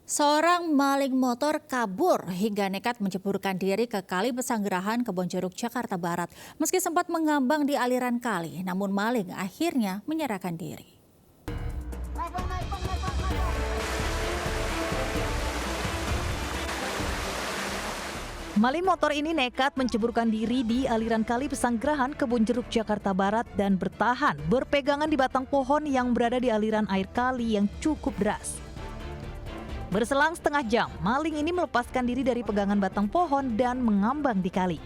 Seorang maling motor kabur hingga nekat menceburkan diri ke Kali Pesanggerahan Kebonjeruk, Jakarta Barat. Meski sempat mengambang di aliran kali, namun maling akhirnya menyerahkan diri. Maling motor ini nekat menceburkan diri di aliran Kali Pesanggerahan Kebonjeruk, Jakarta Barat dan bertahan berpegangan di batang pohon yang berada di aliran air kali yang cukup deras. Berselang setengah jam, maling ini melepaskan diri dari pegangan batang pohon dan mengambang di kali.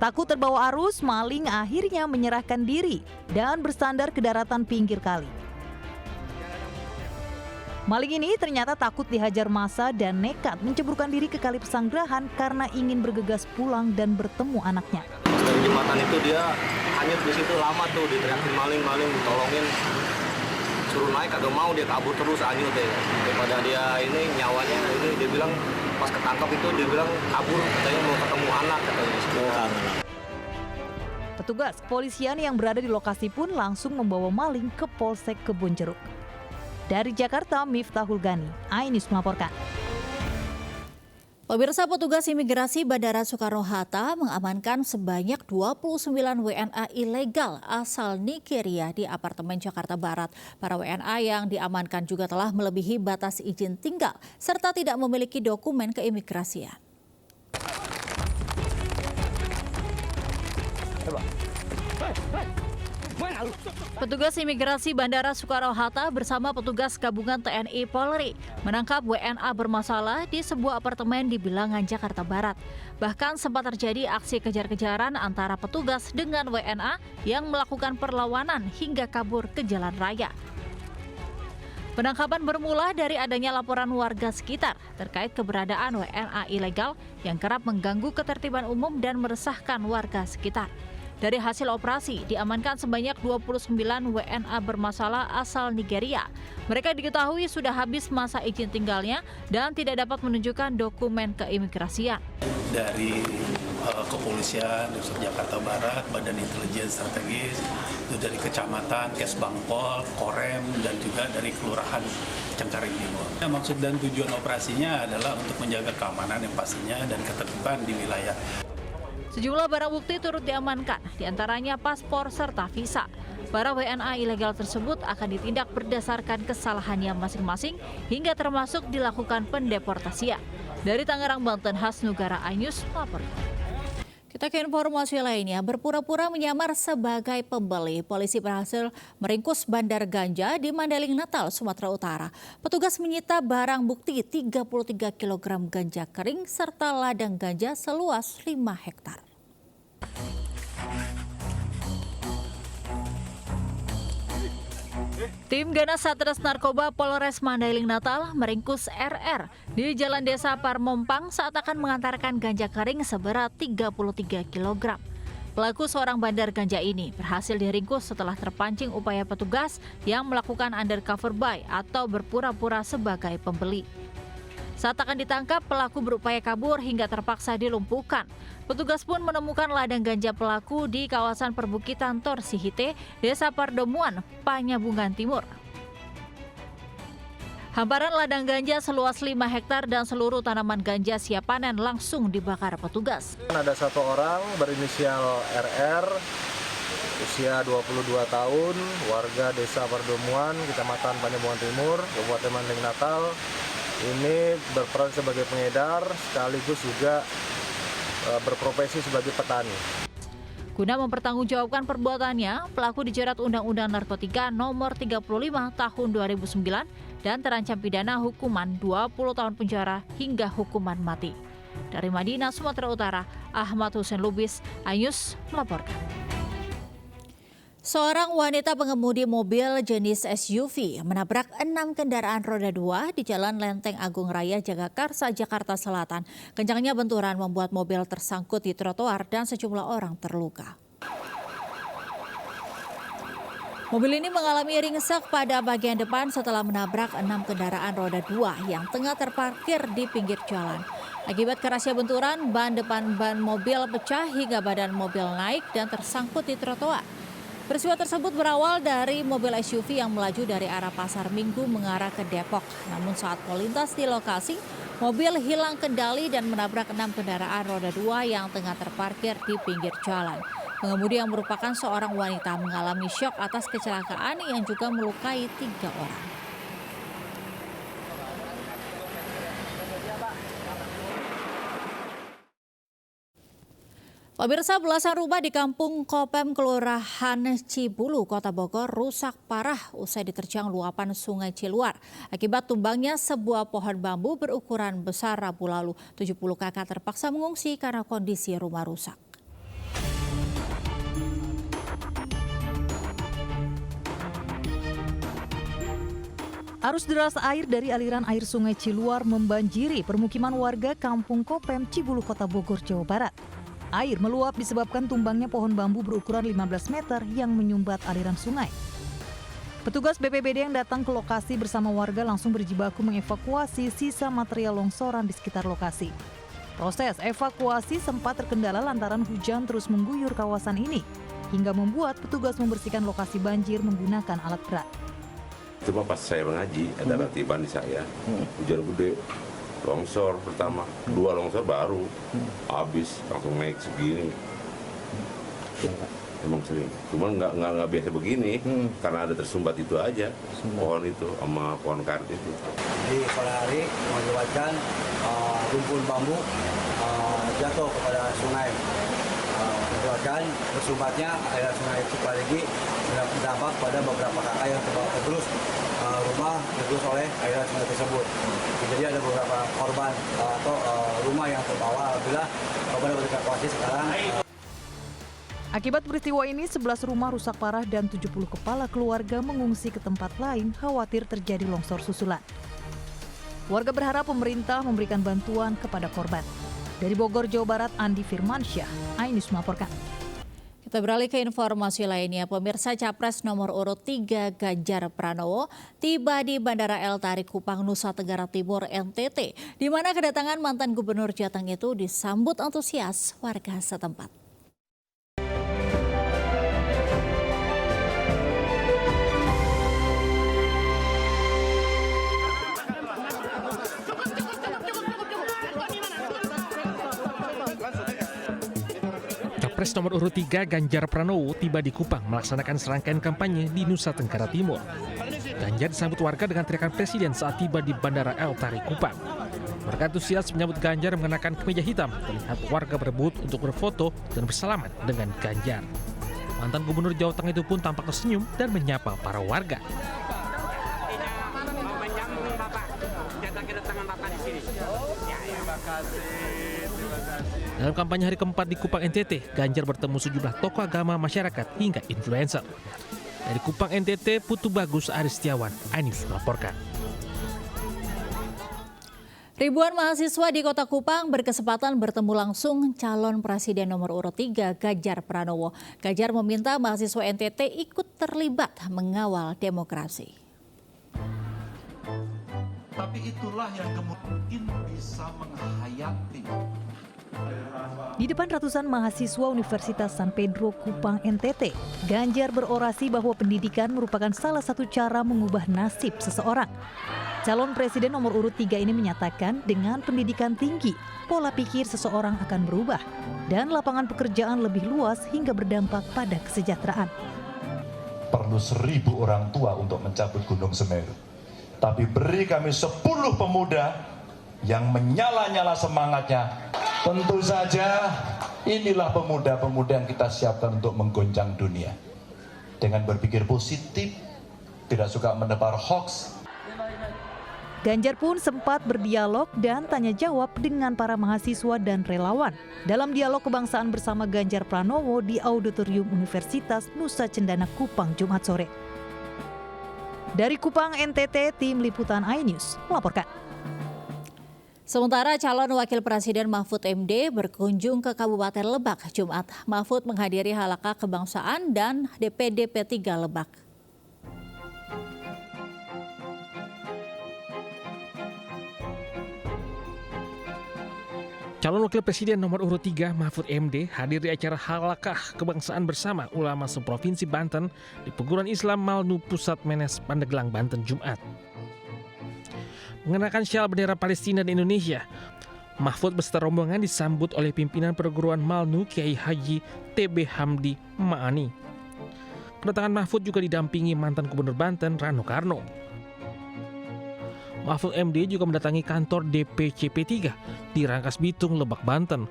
Takut terbawa arus, maling akhirnya menyerahkan diri dan bersandar ke daratan pinggir kali. Maling ini ternyata takut dihajar massa dan nekat menceburkan diri ke Kali Pesanggerahan karena ingin bergegas pulang dan bertemu anaknya. Dari jembatan itu dia hanyut di situ, lama tuh diteriakin maling, ditolongin. Suruh naik kagak mau, dia kabur terus hanyut deh. Daripada dia ini nyawanya ini, dia bilang pas ketangkap itu dia bilang kabur, katanya mau ketemu anak katanya. Petugas kepolisian yang berada di lokasi pun langsung membawa maling ke Polsek Kebonjeruk. Dari Jakarta, Miftahul Gani, iNews melaporkan. Pemirsa, petugas imigrasi Bandara Soekarno-Hatta mengamankan sebanyak 29 WNA ilegal asal Nigeria di apartemen Jakarta Barat. Para WNA yang diamankan juga telah melebihi batas izin tinggal serta tidak memiliki dokumen keimigrasian. Petugas imigrasi Bandara Soekarno-Hatta bersama petugas gabungan TNI Polri menangkap WNA bermasalah di sebuah apartemen di Bilangan, Jakarta Barat. Bahkan sempat terjadi aksi kejar-kejaran antara petugas dengan WNA yang melakukan perlawanan hingga kabur ke jalan raya. Penangkapan bermula dari adanya laporan warga sekitar terkait keberadaan WNA ilegal yang kerap mengganggu ketertiban umum dan meresahkan warga sekitar. Dari hasil operasi, diamankan sebanyak 29 WNA bermasalah asal Nigeria. Mereka diketahui sudah habis masa izin tinggalnya dan tidak dapat menunjukkan dokumen keimigrasian. Dari kepolisian Jakarta Barat, Badan Intelijen Strategis, itu dari kecamatan, Kesbangpol, Korem, dan juga dari Kelurahan Cengkareng Timur. Maksud dan tujuan operasinya adalah untuk menjaga keamanan yang pastinya dan ketertiban di wilayah. Sejumlah barang bukti turut diamankan, diantaranya paspor serta visa. Para WNA ilegal tersebut akan ditindak berdasarkan kesalahannya masing-masing hingga termasuk dilakukan pendeportasian. Dari Tangerang, Banten, Hasnugara, iNews melaporkan. Kita ke informasi lainnya, berpura-pura menyamar sebagai pembeli, polisi berhasil meringkus bandar ganja di Mandailing, Natal, Sumatera Utara. Petugas menyita barang bukti 33 kg ganja kering serta ladang ganja seluas 5 hektar. Tim Ganas Satres Narkoba Polres Mandailing Natal meringkus RR di Jalan Desa Parmompang saat akan mengantarkan ganja kering seberat 33 kg. Pelaku seorang bandar ganja ini berhasil diringkus setelah terpancing upaya petugas yang melakukan undercover buy atau berpura-pura sebagai pembeli. Saat akan ditangkap, pelaku berupaya kabur hingga terpaksa dilumpuhkan. Petugas pun menemukan ladang ganja pelaku di kawasan perbukitan Torsihite, Desa Pardomuan, Panyabungan Timur. Hamparan ladang ganja seluas 5 hektar dan seluruh tanaman ganja siap panen langsung dibakar petugas. Ada satu orang berinisial RR, usia 22 tahun, warga Desa Pardomuan, Kecamatan Panyabungan Timur, Kabupaten Mandailing Natal. Ini berperan sebagai pengedar sekaligus juga berprofesi sebagai petani. Guna mempertanggungjawabkan perbuatannya, pelaku dijerat Undang-Undang Narkotika Nomor 35 Tahun 2009 dan terancam pidana hukuman 20 tahun penjara hingga hukuman mati. Dari Madinah, Sumatera Utara, Ahmad Hussein Lubis, iNews melaporkan. Seorang wanita pengemudi mobil jenis SUV menabrak 6 kendaraan roda 2 di Jalan Lenteng Agung Raya Jagakarsa, Jakarta Selatan. Kencangnya benturan membuat mobil tersangkut di trotoar dan sejumlah orang terluka. Mobil ini mengalami ringsek pada bagian depan setelah menabrak 6 kendaraan roda 2 yang tengah terparkir di pinggir jalan. Akibat kerasnya benturan, ban depan ban mobil pecah hingga badan mobil naik dan tersangkut di trotoar. Peristiwa tersebut berawal dari mobil SUV yang melaju dari arah Pasar Minggu mengarah ke Depok. Namun saat melintas di lokasi, mobil hilang kendali dan menabrak 6 kendaraan roda 2 yang tengah terparkir di pinggir jalan. Pengemudi yang merupakan seorang wanita mengalami syok atas kecelakaan yang juga melukai 3 orang. Pemirsa, belasan rumah di Kampung Kopem, Kelurahan Cibulu, Kota Bogor rusak parah usai diterjang luapan Sungai Ciluar. Akibat tumbangnya sebuah pohon bambu berukuran besar Rabu lalu, 70 kakak terpaksa mengungsi karena kondisi rumah rusak. Arus deras air dari aliran air Sungai Ciluar membanjiri permukiman warga Kampung Kopem, Cibulu, Kota Bogor, Jawa Barat. Air meluap disebabkan tumbangnya pohon bambu berukuran 15 meter yang menyumbat aliran sungai. Petugas BPBD yang datang ke lokasi bersama warga langsung berjibaku mengevakuasi sisa material longsoran di sekitar lokasi. Proses evakuasi sempat terkendala lantaran hujan terus mengguyur kawasan ini, hingga membuat petugas membersihkan lokasi banjir menggunakan alat berat. Cuma pas saya mengaji, ada ratiban di saya, hujan gede. Longsor pertama, 2 longsor baru, habis langsung naik segini. Emang sering, cuman nggak biasa begini, karena ada tersumbat itu aja, pohon itu sama pohon karet itu. Di sore hari mengakibatkan rumpun bambu jatuh kepada sungai. Mengakibatkan tersumbatnya air sungai Cipalegi berdampak pada beberapa kakak yang tergerus rumah tergerus oleh aliran sungai tersebut. Jadi ada beberapa korban atau rumah yang terbawa. Alhamdulillah korban dapat dievakuasi sekarang. Akibat peristiwa ini 11 rumah rusak parah dan 70 kepala keluarga mengungsi ke tempat lain khawatir terjadi longsor susulan. Warga berharap pemerintah memberikan bantuan kepada korban. Dari Bogor, Jawa Barat, Andi Firmansyah, iNews melaporkan. Kita beralih ke informasi lainnya. Pemirsa, Capres nomor urut 3 Ganjar Pranowo tiba di Bandara El Tarik Kupang, Nusa Tenggara Timur, NTT, di mana kedatangan mantan Gubernur Jateng itu disambut antusias warga setempat. Capres nomor urut 3 Ganjar Pranowo tiba di Kupang melaksanakan serangkaian kampanye di Nusa Tenggara Timur. Ganjar disambut warga dengan teriakan presiden saat tiba di Bandara El Tarik Kupang. Warga antusias menyambut Ganjar mengenakan kemeja hitam, terlihat warga berebut untuk berfoto dan bersalaman dengan Ganjar. Mantan Gubernur Jawa Tengah itu pun tampak tersenyum dan menyapa para warga. Dalam kampanye hari keempat di Kupang NTT, Ganjar bertemu sejumlah tokoh agama, masyarakat, hingga influencer. Dari Kupang NTT, Putu Bagus, Ari Setiawan, iNews melaporkan. Ribuan mahasiswa di Kota Kupang berkesempatan bertemu langsung calon presiden nomor urut 3 Ganjar Pranowo. Ganjar meminta mahasiswa NTT ikut terlibat mengawal demokrasi. Tapi itulah yang mungkin bisa menghayati. Di depan ratusan mahasiswa Universitas San Pedro Kupang NTT, Ganjar berorasi bahwa pendidikan merupakan salah satu cara mengubah nasib seseorang. Calon presiden nomor urut 3 ini menyatakan dengan pendidikan tinggi, pola pikir seseorang akan berubah dan lapangan pekerjaan lebih luas hingga berdampak pada kesejahteraan. Perlu 1000 orang tua untuk mencabut Gunung Semeru. Tapi beri kami 10 pemuda yang menyala-nyala semangatnya. Tentu saja inilah pemuda-pemuda yang kita siapkan untuk menggoncang dunia. Dengan berpikir positif, tidak suka menebar hoax. Ganjar pun sempat berdialog dan tanya jawab dengan para mahasiswa dan relawan dalam dialog kebangsaan bersama Ganjar Pranowo di Auditorium Universitas Nusa Cendana Kupang Jumat sore. Dari Kupang NTT, tim liputan iNews melaporkan. Sementara calon wakil presiden Mahfud MD berkunjung ke Kabupaten Lebak Jumat. Mahfud menghadiri halakah kebangsaan dan DPD P3 Lebak. Calon Wakil Presiden nomor urut 3 Mahfud MD hadir di acara Halakah Kebangsaan Bersama Ulama Seprovinsi Banten di Perguruan Islam Malnu Pusat Menes Pandeglang, Banten, Jumat. Mengenakan syal bendera Palestina dan Indonesia, Mahfud beserta rombongan disambut oleh pimpinan perguruan Malnu Kiai Haji TB Hamdi Ma'ani. Kedatangan Mahfud juga didampingi mantan Gubernur Banten Rano Karno. Mahfud MD juga mendatangi kantor DPC P3 di Rangkas Bitung, Lebak, Banten.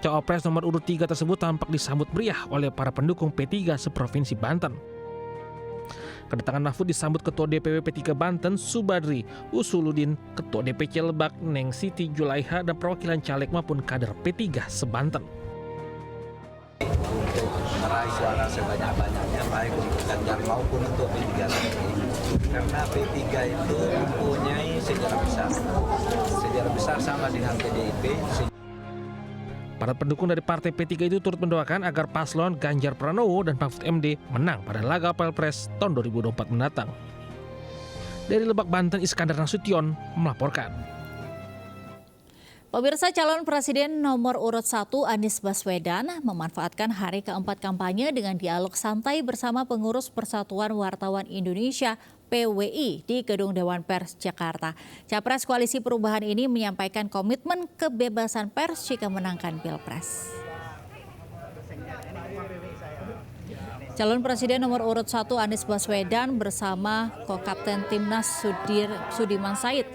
Cawapres nomor urut 3 tersebut tampak disambut meriah oleh para pendukung P3 seprovinsi Banten. Kedatangan Mahfud disambut Ketua DPW P3 Banten Subadri Usuludin, Ketua DPC Lebak Neng Siti Julaiha, dan perwakilan caleg maupun kader P3 se-Banten. Untuk meraih suara sebanyak-banyaknya baik untuk Ganjar maupun untuk P3 sendiri, karena P3 itu mempunyai sejarah besar sama dengan PDIP. Para pendukung dari partai P3 itu turut mendoakan agar paslon Ganjar Pranowo dan Mahfud MD menang pada laga Pilpres tahun 2024 mendatang. Dari Lebak, Banten, Iskandar Nasution melaporkan. Pemirsa, calon presiden nomor urut 1 Anies Baswedan memanfaatkan hari keempat kampanye dengan dialog santai bersama pengurus Persatuan Wartawan Indonesia PWI di Gedung Dewan Pers Jakarta. Capres Koalisi Perubahan ini menyampaikan komitmen kebebasan pers jika menangkan Pilpres. Calon Presiden nomor urut 1 Anies Baswedan bersama Ko-Kapten Timnas Sudirman Said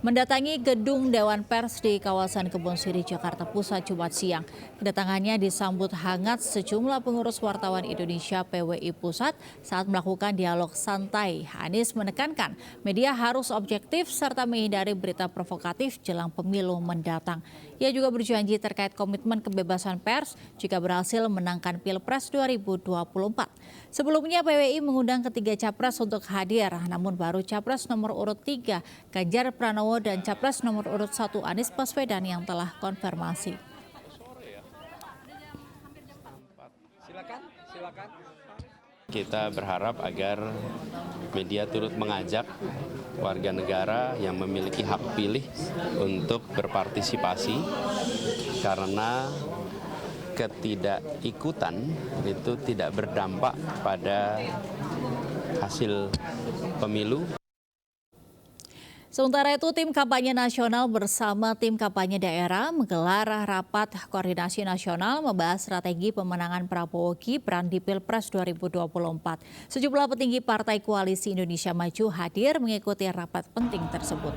mendatangi Gedung Dewan Pers di kawasan Kebon Sirih, Jakarta Pusat, Jumat siang. Kedatangannya disambut hangat sejumlah pengurus wartawan Indonesia PWI Pusat saat melakukan dialog santai. Anies menekankan media harus objektif serta menghindari berita provokatif jelang pemilu mendatang. Ia juga berjanji terkait komitmen kebebasan pers jika berhasil menangkan Pilpres 2024. Sebelumnya PWI mengundang ketiga capres untuk hadir, namun baru capres nomor urut 3 Ganjar Pranowo dan capres nomor urut 1 Anies Baswedan yang telah konfirmasi. Kita berharap agar media turut mengajak warga negara yang memiliki hak pilih untuk berpartisipasi, karena ketidakikutan itu tidak berdampak pada hasil pemilu. Sementara itu, tim kampanye nasional bersama tim kampanye daerah menggelar rapat koordinasi nasional membahas strategi pemenangan Prabowo Gibran di Pilpres 2024. Sejumlah petinggi Partai Koalisi Indonesia Maju hadir mengikuti rapat penting tersebut.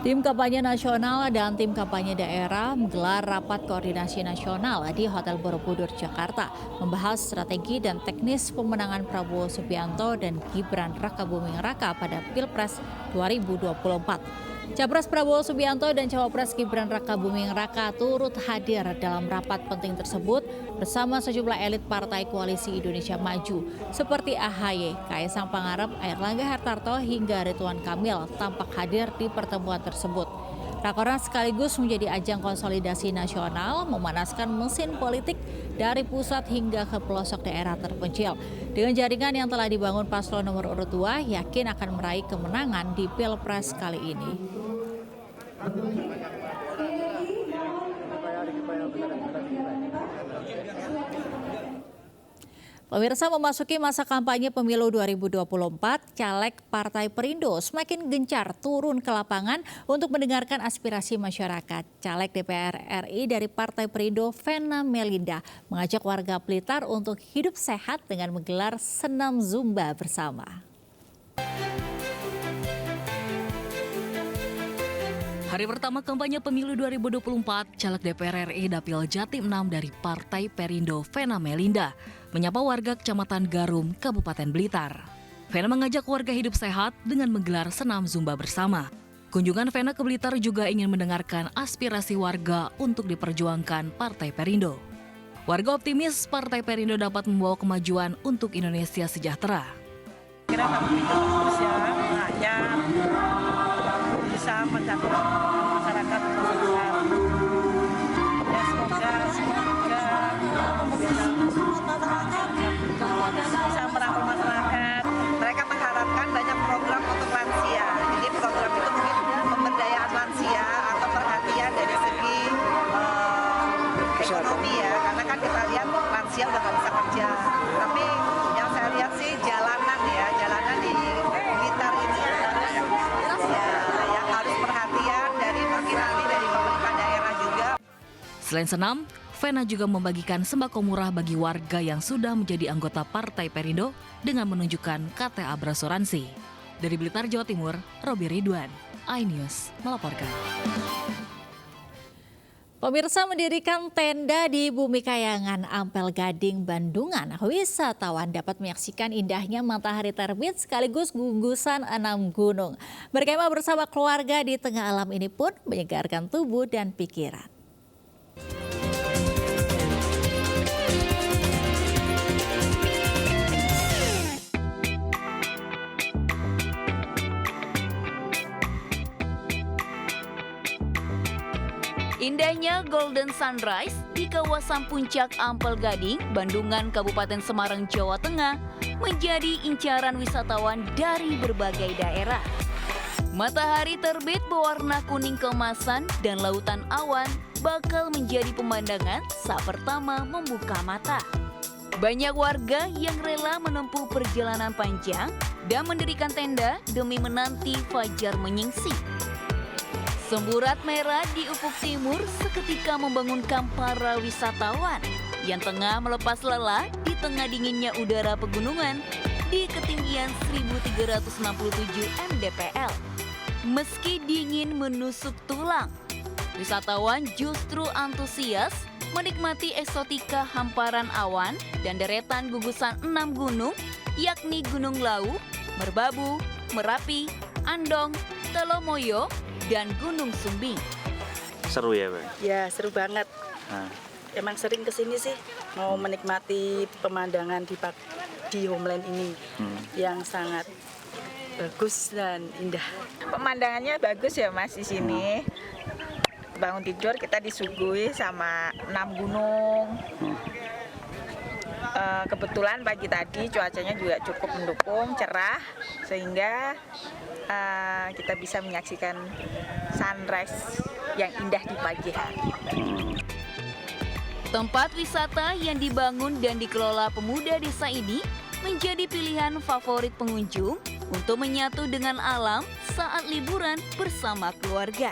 Tim kampanye nasional dan tim kampanye daerah menggelar rapat koordinasi nasional di Hotel Borobudur, Jakarta, membahas strategi dan teknis pemenangan Prabowo Subianto dan Gibran Rakabuming Raka pada Pilpres 2024. Capres Prabowo Subianto dan Cawapres Gibran Rakabuming Raka turut hadir dalam rapat penting tersebut bersama sejumlah elit Partai Koalisi Indonesia Maju seperti AHY, Kaisang Pangarep, Airlangga Hartarto hingga Ridwan Kamil tampak hadir di pertemuan tersebut. Rakornas sekaligus menjadi ajang konsolidasi nasional, memanaskan mesin politik dari pusat hingga ke pelosok daerah terpencil. Dengan jaringan yang telah dibangun paslon nomor urut 2, yakin akan meraih kemenangan di Pilpres kali ini. Pemirsa, memasuki masa kampanye pemilu 2024, caleg Partai Perindo semakin gencar turun ke lapangan untuk mendengarkan aspirasi masyarakat. Caleg DPR RI dari Partai Perindo, Vena Melinda, mengajak warga Blitar untuk hidup sehat dengan menggelar senam Zumba bersama. Hari pertama kampanye pemilu 2024, caleg DPR RI Dapil Jatim 6 dari Partai Perindo, Vena Melinda, menyapa warga Kecamatan Garum, Kabupaten Blitar. Vena mengajak warga hidup sehat dengan menggelar senam Zumba bersama. Kunjungan Vena ke Blitar juga ingin mendengarkan aspirasi warga untuk diperjuangkan Partai Perindo. Warga optimis Partai Perindo dapat membawa kemajuan untuk Indonesia sejahtera. Kira bisa mencapai masyarakat sekitar. Ya, semoga bisa merangkul masyarakat. Mereka mengharapkan banyak program untuk lansia. Jadi program itu mungkin pemberdayaan Selain senam, Vena juga membagikan sembako murah bagi warga yang sudah menjadi anggota Partai Perindo dengan menunjukkan KTA berasuransi. Dari Blitar, Jawa Timur, Robi Ridwan, iNews melaporkan. Pemirsa, mendirikan tenda di Bumi Kayangan, Ampel Gading, Bandungan. Wisatawan dapat menyaksikan indahnya matahari terbit sekaligus gugusan 6 gunung. Berkemah bersama keluarga di tengah alam ini pun menyegarkan tubuh dan pikiran. Indahnya Golden Sunrise di kawasan Puncak Ampel Gading, Bandungan, Kabupaten Semarang, Jawa Tengah menjadi incaran wisatawan dari berbagai daerah. Matahari terbit berwarna kuning keemasan dan lautan awan bakal menjadi pemandangan saat pertama membuka mata. Banyak warga yang rela menempuh perjalanan panjang dan mendirikan tenda demi menanti fajar menyingsing. Semburat merah di ufuk timur seketika membangunkan para wisatawan yang tengah melepas lelah di tengah dinginnya udara pegunungan di ketinggian 1.367 mdpl. Meski dingin menusuk tulang, wisatawan justru antusias menikmati eksotika hamparan awan dan deretan gugusan 6 gunung, yakni Gunung Lawu, Merbabu, Merapi, Andong, Telomoyo, dan Gunung Sumbing. Seru ya, Bang? Ya, seru banget. Emang sering kesini sih, mau menikmati pemandangan di Homeland ini yang sangat bagus dan indah. Pemandangannya bagus ya Mas di sini. Bangun tidur kita disuguhi sama 6 gunung. Kebetulan pagi tadi cuacanya juga cukup mendukung, cerah, sehingga kita bisa menyaksikan sunrise yang indah di pagi hari. Tempat wisata yang dibangun dan dikelola pemuda desa ini menjadi pilihan favorit pengunjung untuk menyatu dengan alam saat liburan bersama keluarga.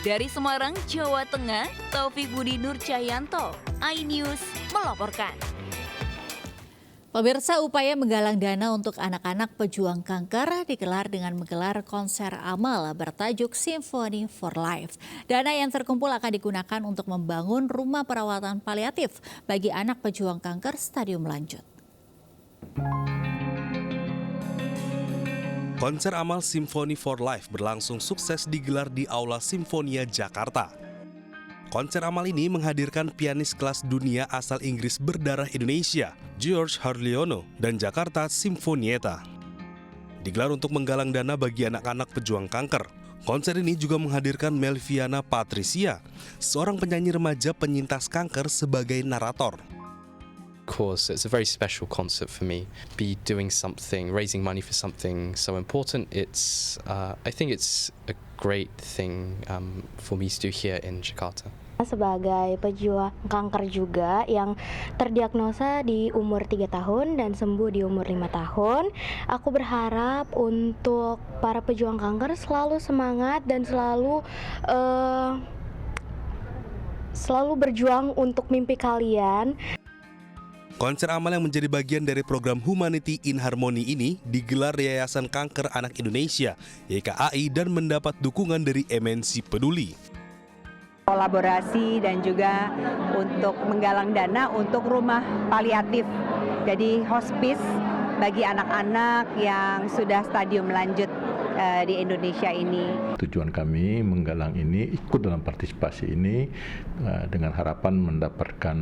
Dari Semarang, Jawa Tengah, Taufik Budi Nur Cahyanto, iNews melaporkan. Pemirsa, upaya menggalang dana untuk anak-anak pejuang kanker digelar dengan menggelar konser amal bertajuk Symphony for Life. Dana yang terkumpul akan digunakan untuk membangun rumah perawatan paliatif bagi anak pejuang kanker stadium lanjut. Konser amal Symphony for Life berlangsung sukses digelar di Aula Simfonia Jakarta. Konser amal ini menghadirkan pianis kelas dunia asal Inggris berdarah Indonesia, George Harliono, dan Jakarta Sinfonietta. Digelar untuk menggalang dana bagi anak-anak pejuang kanker. Konser ini juga menghadirkan Melviana Patricia, seorang penyanyi remaja penyintas kanker sebagai narator. Of course, it's a very special concert for me. Be doing something, raising money for something so important. I think it's a great thing for me to do here in Jakarta. Sebagai pejuang kanker juga yang terdiagnosa di umur 3 tahun dan sembuh di umur 5 tahun, aku berharap untuk para pejuang kanker selalu semangat dan selalu berjuang untuk mimpi kalian. Konser amal yang menjadi bagian dari program Humanity in Harmony ini digelar di Yayasan Kanker Anak Indonesia, YKAI, dan mendapat dukungan dari MNC Peduli. Kolaborasi dan juga untuk menggalang dana untuk rumah paliatif, jadi hospice bagi anak-anak yang sudah stadium lanjut di Indonesia ini. Tujuan kami menggalang ini, ikut dalam partisipasi ini dengan harapan mendapatkan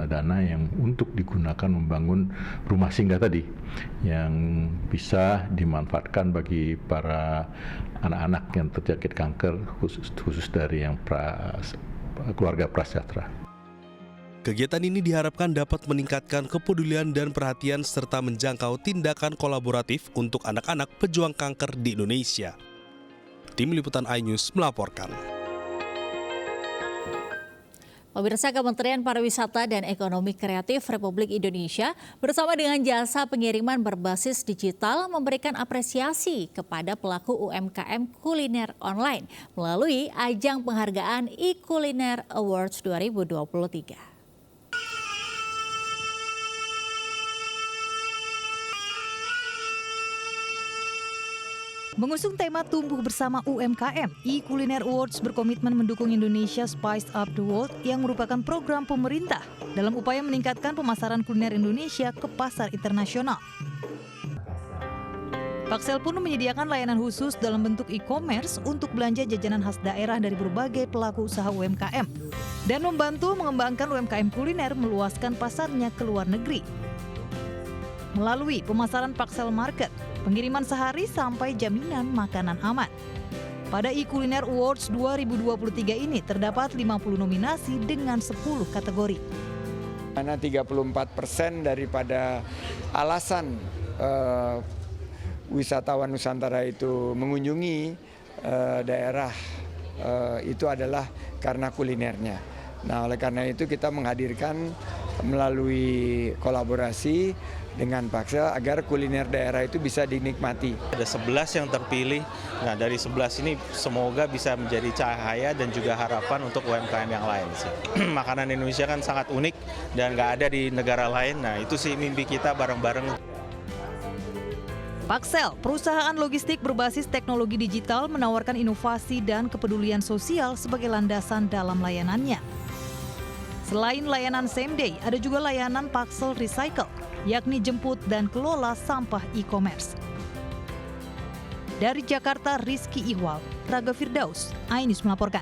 dana yang untuk digunakan membangun rumah singgah tadi yang bisa dimanfaatkan bagi para anak-anak yang terjangkit kanker, khusus dari yang keluarga prasejahtera. Kegiatan ini diharapkan dapat meningkatkan kepedulian dan perhatian serta menjangkau tindakan kolaboratif untuk anak-anak pejuang kanker di Indonesia. Tim Liputan iNews melaporkan. Pemirsa, Kementerian Pariwisata dan Ekonomi Kreatif Republik Indonesia bersama dengan jasa pengiriman berbasis digital memberikan apresiasi kepada pelaku UMKM kuliner online melalui ajang penghargaan e-Kuliner Awards 2023. Mengusung tema tumbuh bersama UMKM, e-Kuliner Awards berkomitmen mendukung Indonesia Spice Up the World yang merupakan program pemerintah dalam upaya meningkatkan pemasaran kuliner Indonesia ke pasar internasional. Paksel pun menyediakan layanan khusus dalam bentuk e-commerce untuk belanja jajanan khas daerah dari berbagai pelaku usaha UMKM dan membantu mengembangkan UMKM kuliner meluaskan pasarnya ke luar negeri. Melalui pemasaran Paksel Market, pengiriman sehari sampai jaminan makanan aman. Pada e-Kuliner Awards 2023 ini terdapat 50 nominasi dengan 10 kategori. Karena 34% daripada alasan wisatawan Nusantara itu mengunjungi daerah itu adalah karena kulinernya. Nah, oleh karena itu kita menghadirkan melalui kolaborasi dengan Paksel agar kuliner daerah itu bisa dinikmati. Ada 11 yang terpilih. Nah, dari 11 ini semoga bisa menjadi cahaya dan juga harapan untuk UMKM yang lain sih. Makanan Indonesia kan sangat unik dan nggak ada di negara lain. Nah, itu sih mimpi kita bareng-bareng. Paksel, perusahaan logistik berbasis teknologi digital, menawarkan inovasi dan kepedulian sosial sebagai landasan dalam layanannya. Selain layanan same day, ada juga layanan Paksel Recycle, yakni jemput dan kelola sampah e-commerce. Dari Jakarta, Rizky Ihwal, Raga Firdaus, iNews melaporkan.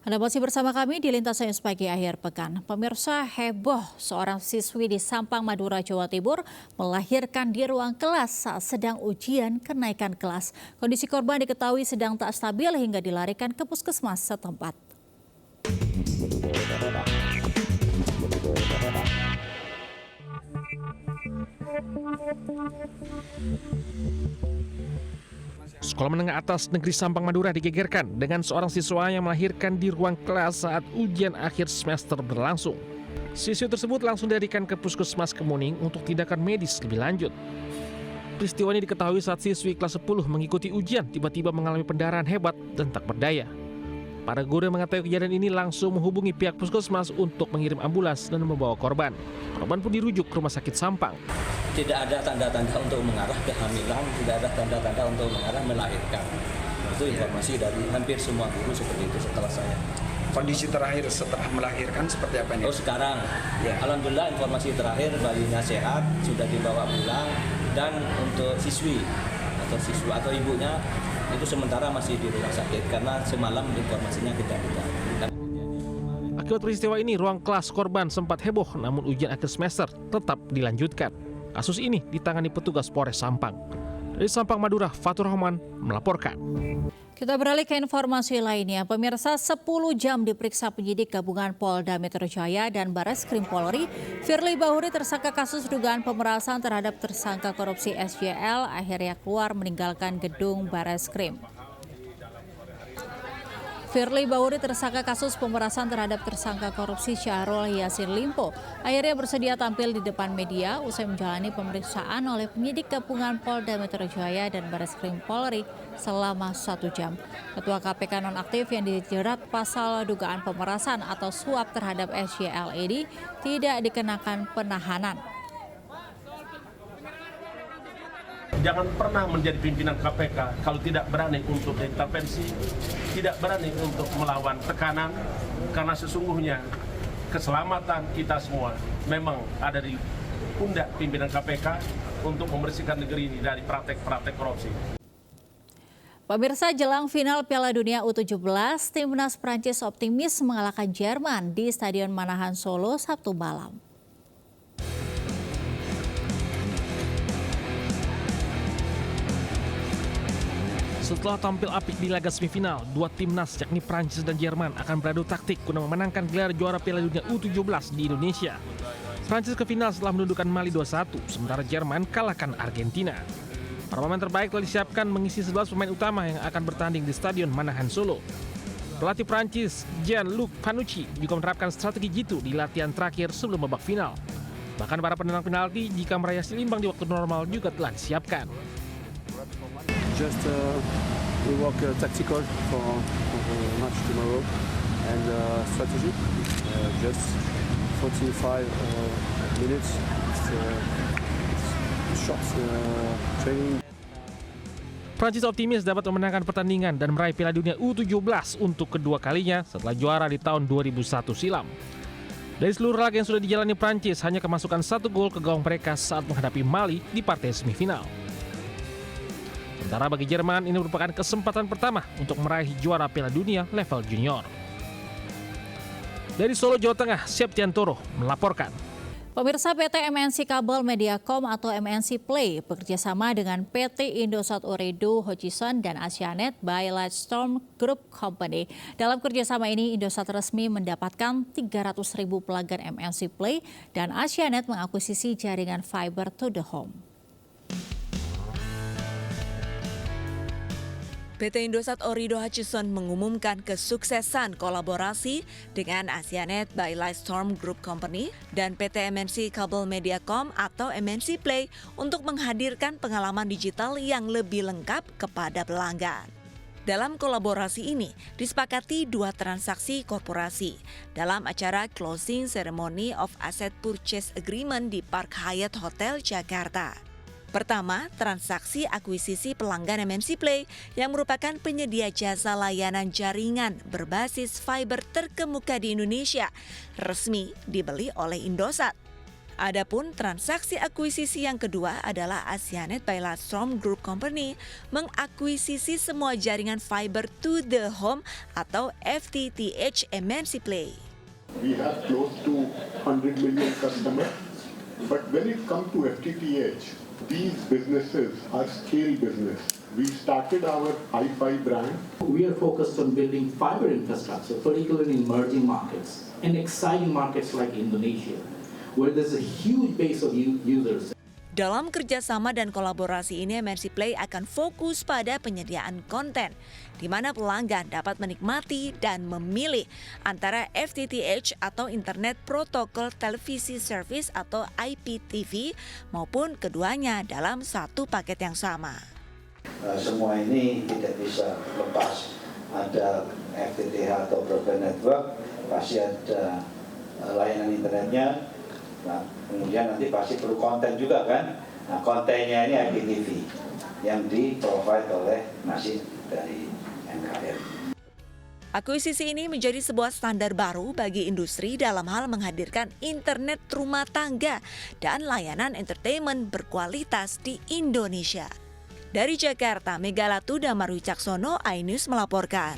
Anda masih bersama kami di Lintas Sains Pagi Akhir Pekan. Pemirsa, heboh seorang siswi di Sampang, Madura, Jawa Timur melahirkan di ruang kelas saat sedang ujian kenaikan kelas. Kondisi korban diketahui sedang tak stabil hingga dilarikan ke puskesmas setempat. Sekolah menengah atas negeri Sampang, Madura digegerkan dengan seorang siswa yang melahirkan di ruang kelas saat ujian akhir semester berlangsung. Siswi tersebut langsung dilarikan ke puskesmas Kemuning untuk tindakan medis lebih lanjut. Peristiwa ini diketahui saat siswi kelas 10 mengikuti ujian tiba-tiba mengalami pendarahan hebat dan tak berdaya. Para guru yang mengetahui kejadian ini langsung menghubungi pihak puskesmas untuk mengirim ambulans dan membawa korban. Korban pun dirujuk ke rumah sakit Sampang. Tidak ada tanda-tanda untuk mengarah kehamilan, tidak ada tanda-tanda untuk mengarah melahirkan. Itu informasi dari hampir semua guru seperti itu setelah saya. Kondisi terakhir setelah melahirkan seperti apa ini? Oh, sekarang, ya, alhamdulillah informasi terakhir bayinya sehat, sudah dibawa pulang, dan untuk siswi atau siswa atau ibunya itu sementara masih di rumah sakit karena semalam informasinya kita. Akibat peristiwa ini, ruang kelas korban sempat heboh, namun ujian akhir semester tetap dilanjutkan. Kasus ini ditangani petugas Polres Sampang. Dari Sampang, Madura, Fatur Rahman melaporkan. Kita beralih ke informasi lainnya. Pemirsa, 10 jam diperiksa penyidik gabungan Polda Metro Jaya dan Barreskrim Polri, Firly Bahuri tersangka kasus dugaan pemerasan terhadap tersangka korupsi SJL akhirnya keluar meninggalkan gedung Barreskrim. Firly Bahuri tersangka kasus pemerasan terhadap tersangka korupsi Syahrul Yassin Limpo akhirnya bersedia tampil di depan media usai menjalani pemeriksaan oleh penyidik gabungan Polda Metro Jaya dan Barreskrim Polri selama 1 jam. Ketua KPK nonaktif yang dijerat pasal dugaan pemerasan atau suap terhadap SJL ini tidak dikenakan penahanan. Jangan pernah menjadi pimpinan KPK kalau tidak berani untuk intervensi, tidak berani untuk melawan tekanan, karena sesungguhnya keselamatan kita semua memang ada di pundak pimpinan KPK untuk membersihkan negeri ini dari praktek-praktek korupsi. Pemirsa, jelang final Piala Dunia U17, timnas Prancis optimis mengalahkan Jerman di Stadion Manahan Solo Sabtu malam. Setelah tampil apik di laga semifinal, dua timnas yakni Prancis dan Jerman akan beradu taktik guna memenangkan gelar juara Piala Dunia U17 di Indonesia. Prancis ke final setelah menundukkan Mali 2-1, sementara Jerman kalahkan Argentina. Para pemain terbaik telah disiapkan mengisi 11 pemain utama yang akan bertanding di Stadion Manahan Solo. Pelatih Prancis Jean-Luc Panucci juga menerapkan strategi jitu di latihan terakhir sebelum babak final. Bahkan para penendang penalti jika meraih hasil imbang di waktu normal juga telah disiapkan. Just we work tactical for match tomorrow and strategy. Just 45 minutes. It's short training. Prancis optimis dapat memenangkan pertandingan dan meraih Piala Dunia U17 untuk kedua kalinya setelah juara di tahun 2001 silam. Dari seluruh laga yang sudah dijalani Prancis hanya kemasukan 1 gol ke gawang mereka saat menghadapi Mali di partai semifinal. Sementara bagi Jerman ini merupakan kesempatan pertama untuk meraih juara Piala Dunia level junior. Dari Solo, Jawa Tengah, Septiantoro melaporkan. Pemirsa, PT MNC Kabel Mediacom atau MNC Play bekerjasama dengan PT Indosat Ooredoo Hutchison dan Asianet by Lightstorm Group Company. Dalam kerjasama ini, Indosat resmi mendapatkan 300.000 pelanggan MNC Play dan Asianet mengakuisisi jaringan fiber to the home. PT Indosat Ooredoo Hutchison mengumumkan kesuksesan kolaborasi dengan Asianet by Lightstorm Group Company dan PT MNC Kabel Mediacom atau MNC Play untuk menghadirkan pengalaman digital yang lebih lengkap kepada pelanggan. Dalam kolaborasi ini, disepakati 2 transaksi korporasi dalam acara Closing Ceremony of Asset Purchase Agreement di Park Hyatt Hotel Jakarta. Pertama, transaksi akuisisi pelanggan MNC Play yang merupakan penyedia jasa layanan jaringan berbasis fiber terkemuka di Indonesia, resmi dibeli oleh Indosat. Adapun transaksi akuisisi yang kedua adalah Asianet by Lightstorm Group Company mengakuisisi semua jaringan fiber to the home atau FTTH MNC Play. We have close to 100 million customers, but when it comes to FTTH, these businesses are scale business. We started our Hi-Fi brand. We are focused on building fiber infrastructure, particularly in emerging markets and exciting markets like Indonesia, where there's a huge base of users. Dalam kerjasama dan kolaborasi ini, MNC Play akan fokus pada penyediaan konten, di mana pelanggan dapat menikmati dan memilih antara FTTH atau Internet Protocol Televisi Service atau IPTV maupun keduanya dalam satu paket yang sama. Semua ini tidak bisa lepas, ada FTTH atau broadband network, pasti ada layanan internetnya. Nah, kemudian nanti pasti perlu konten juga kan. Nah, kontennya ini IPTV yang di-provide oleh masih dari NKR. Akuisisi ini menjadi sebuah standar baru bagi industri dalam hal menghadirkan internet rumah tangga dan layanan entertainment berkualitas di Indonesia. Dari Jakarta, Megalatu Damar Wicaksono, iNews melaporkan.